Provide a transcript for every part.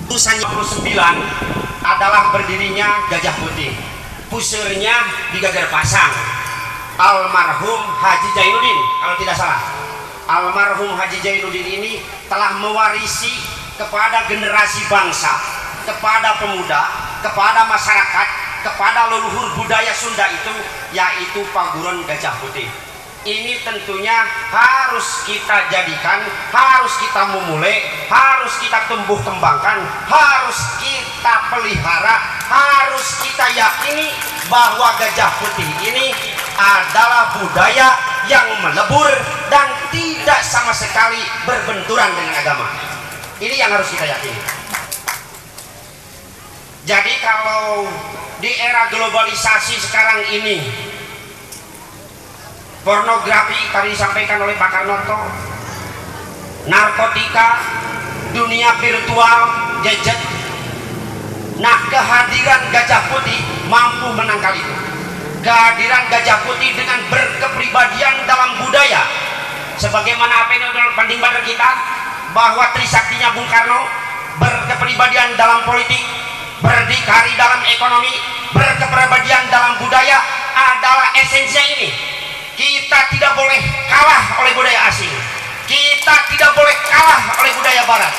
Urusan 29 adalah berdirinya Gajah Putih. Pusernya di Gagar Pasang, almarhum Haji Zainuddin kalau tidak salah. Almarhum Haji Zainuddin ini telah mewarisi kepada generasi bangsa, kepada pemuda, kepada masyarakat, kepada leluhur budaya Sunda itu, yaitu Paguron Gajah Putih. Ini tentunya harus kita jadikan, harus kita memulai, harus kita tumbuh kembangkan, harus kita pelihara, harus kita yakini bahwa Gajah Putih ini adalah budaya yang melebur dan tidak sama sekali berbenturan dengan agama. Ini yang harus kita yakini. Jadi kalau di era globalisasi sekarang ini, pornografi tadi disampaikan oleh Pak Karnoto, narkotika, dunia virtual, gadget. Nah, kehadiran Gajah Putih mampu menangkal itu. Kehadiran Gajah Putih dengan berkepribadian dalam budaya, sebagaimana apa yang dalam panding bandar kita, bahwa Trisaktinya Bung Karno, berkepribadian dalam politik, berdikari dalam ekonomi, berkepribadian dalam budaya adalah esensinya ini. Kita tidak boleh kalah oleh budaya asing, kita tidak boleh kalah oleh budaya barat.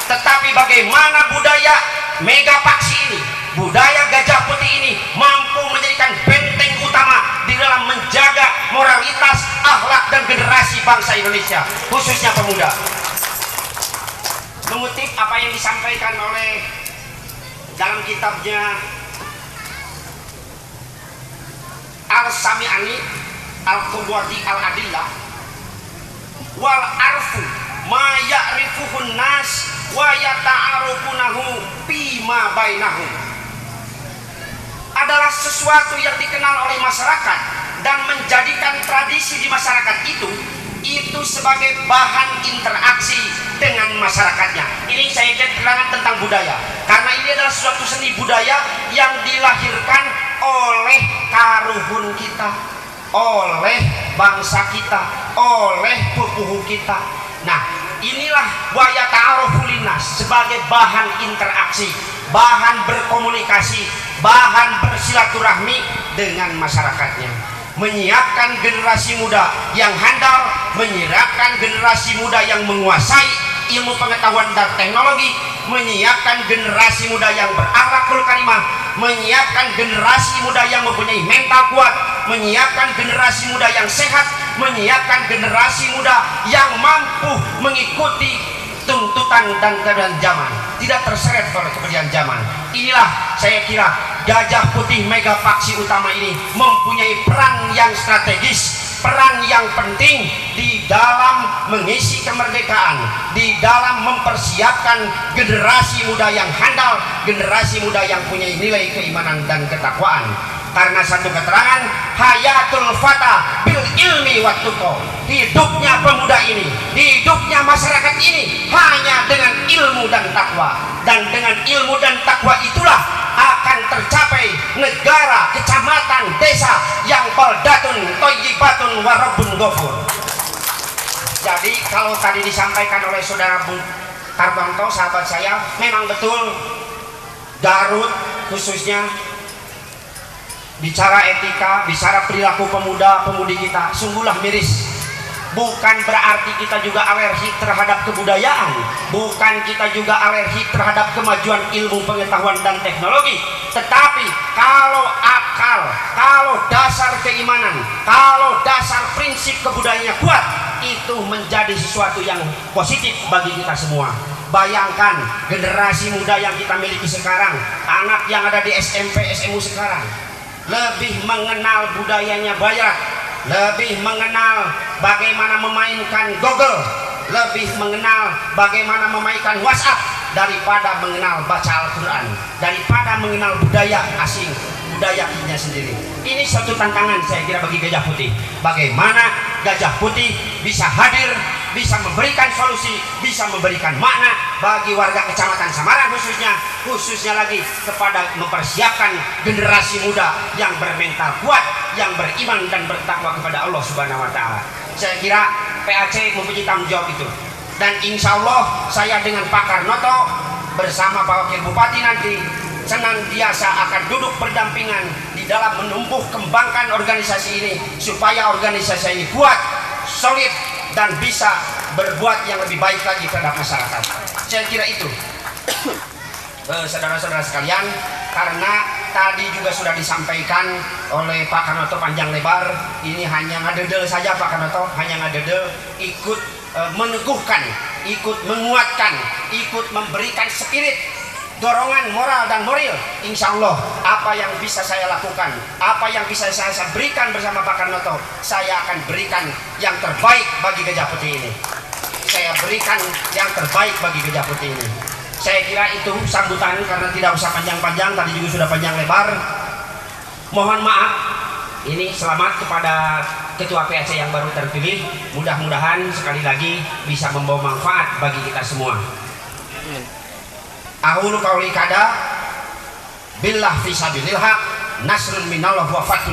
Tetapi bagaimana budaya Megapaksi ini, budaya Gajah Putih ini mampu menjadikan benteng utama di dalam menjaga moralitas, akhlak dan generasi bangsa Indonesia, khususnya pemuda. Mengutip apa yang disampaikan oleh dalam kitabnya Al-Sami'ani Al-Qubwati Al-Adillah, wal arfu ma ya'rifuhun nas wa yata'arufunahu bima bainahum, adalah sesuatu yang dikenal oleh masyarakat dan menjadikan tradisi di masyarakat itu sebagai bahan interaksi dengan masyarakatnya. Ini saya keterangan tentang budaya, karena ini adalah suatu seni budaya yang dilahirkan oleh karuhun kita, oleh bangsa kita, oleh pupuhu kita. Nah, inilah waya ta'aruful linnas sebagai bahan interaksi, bahan berkomunikasi, bahan bersilaturahmi dengan masyarakatnya. Menyiapkan generasi muda yang handal, menyiapkan generasi muda yang menguasai ilmu pengetahuan dan teknologi, menyiapkan generasi muda yang berakhlakul karimah, menyiapkan generasi muda yang mempunyai mental kuat, menyiapkan generasi muda yang sehat, menyiapkan generasi muda yang mampu mengikuti tuntutan dan keadaan zaman, tidak terseret oleh kemudian zaman. Inilah saya kira Gajah Putih Megapaksi utama ini mempunyai peran yang strategis, peran yang penting di dalam mengisi kemerdekaan, di dalam mempersiapkan generasi muda yang handal, generasi muda yang punya nilai keimanan dan ketakwaan. Karena satu keterangan, hayatul fata bil ilmi wat tuqa, hidupnya pemuda ini, hidupnya masyarakat ini hanya dengan ilmu dan takwa, dan dengan ilmu dan takwa itulah akan tercapai negara, kecamatan, desa yang baldatun thayyibatun wa rabbun ghafur. Jadi kalau tadi disampaikan oleh saudara Bung Kartonto, sahabat saya, memang betul Garut khususnya bicara etika, bicara perilaku pemuda-pemudi kita sungguhlah miris. Bukan berarti kita juga alergi terhadap kebudayaan, bukan kita juga alergi terhadap kemajuan ilmu pengetahuan dan teknologi. Tetapi kalau akal, kalau dasar keimanan, kalau dasar prinsip kebudayaannya kuat, itu menjadi sesuatu yang positif bagi kita semua. Bayangkan generasi muda yang kita miliki sekarang, anak yang ada di SMP, SMU sekarang, lebih mengenal budayanya barat, lebih mengenal bagaimana memainkan Google, lebih mengenal bagaimana memainkan WhatsApp daripada mengenal baca Al-Quran, daripada mengenal budaya asing, budaya kita sendiri. Ini suatu tantangan saya kira bagi Gajah Putih. Bagaimana Gajah Putih bisa hadir, bisa memberikan solusi, bisa memberikan makna bagi warga Kecamatan Samarang khususnya lagi kepada mempersiapkan generasi muda yang bermental kuat, yang beriman dan bertakwa kepada Allah Subhanahu wa Ta'ala. Saya kira PAC mempunyai tanggung jawab itu, dan insya Allah saya dengan Pak Karnoto bersama Pak Wakil Bupati nanti senantiasa akan duduk berdampingan di dalam menumbuh kembangkan organisasi ini supaya organisasi ini kuat, solid, dan bisa berbuat yang lebih baik lagi terhadap masyarakat. Saya kira itu saudara-saudara sekalian, karena tadi juga sudah disampaikan oleh Pak Kanoto panjang lebar, ini hanya ngadedel saja Pak Kanoto, hanya ngadedel, ikut meneguhkan, ikut menguatkan, ikut memberikan spirit, dorongan moral dan moral. Insya Allah apa yang bisa saya lakukan, apa yang bisa saya berikan bersama Pak Kanoto, saya akan berikan yang terbaik bagi Gajah Putih ini. Saya berikan yang terbaik bagi Gajah Putih ini. Saya kira itu sambutan, karena tidak usah panjang-panjang, tadi juga sudah panjang lebar. Mohon maaf, ini selamat kepada Ketua PAC yang baru terpilih. Mudah-mudahan sekali lagi bisa membawa manfaat bagi kita semua. Ahulu qauli kada billah fi sabilillah, nasrun minallah wa fathun